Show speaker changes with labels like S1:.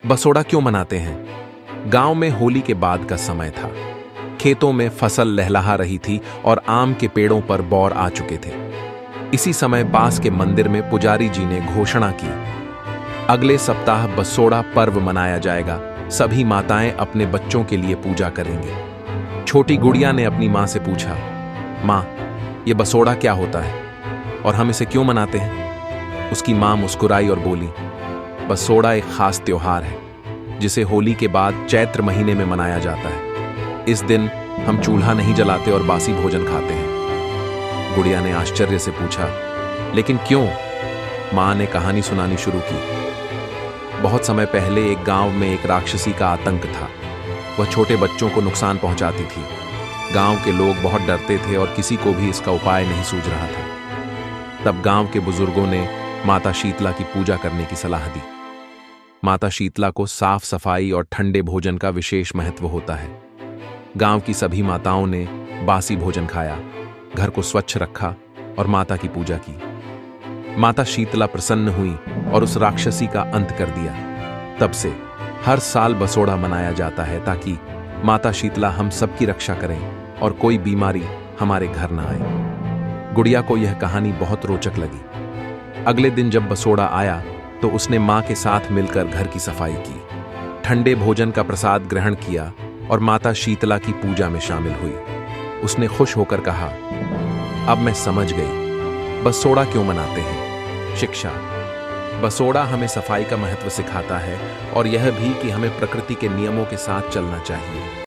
S1: बसोड़ा क्यों मनाते हैं? गांव में होली के बाद का समय था। खेतों में फसल लहलहा रही थी और आम के पेड़ों पर बौर आ चुके थे। इसी समय पास के मंदिर में पुजारी जी ने घोषणा की, अगले सप्ताह बसोड़ा पर्व मनाया जाएगा। सभी माताएं अपने बच्चों के लिए पूजा करेंगे। छोटी गुड़िया ने अपनी मां से पूछा, मां, ये बसोड़ा क्या होता है और हम इसे क्यों मनाते हैं? उसकी मां मुस्कुराई और बोली, बसोड़ा एक खास त्योहार है जिसे होली के बाद चैत्र महीने में मनाया जाता है। इस दिन हम चूल्हा नहीं जलाते और बासी भोजन खाते हैं। गुड़िया ने आश्चर्य से पूछा, लेकिन क्यों? मां ने कहानी सुनानी शुरू की। बहुत समय पहले एक गांव में एक राक्षसी का आतंक था। वह छोटे बच्चों को नुकसान पहुंचाती थी। गांव के लोग बहुत डरते थे और किसी को भी इसका उपाय नहीं सूझ रहा था। तब गांव के बुजुर्गों ने माता शीतला की पूजा करने की सलाह दी। माता शीतला को साफ सफाई और ठंडे भोजन का विशेष महत्व होता है। गांव की सभी माताओं ने बासी भोजन खाया, घर को स्वच्छ रखा और माता की पूजा की। माता शीतला प्रसन्न हुई और उस राक्षसी का अंत कर दिया। तब से हर साल बसोड़ा मनाया जाता है ताकि माता शीतला हम सबकी रक्षा करें और कोई बीमारी हमारे घर ना आए। गुड़िया को यह कहानी बहुत रोचक लगी। अगले दिन जब बसोड़ा आया तो उसने मां के साथ मिलकर घर की सफाई की, ठंडे भोजन का प्रसाद ग्रहण किया और माता शीतला की पूजा में शामिल हुई। उसने खुश होकर कहा, अब मैं समझ गई बसोड़ा क्यों मनाते हैं। शिक्षा। बसोड़ा हमें सफाई का महत्व सिखाता है और यह भी कि हमें प्रकृति के नियमों के साथ चलना चाहिए।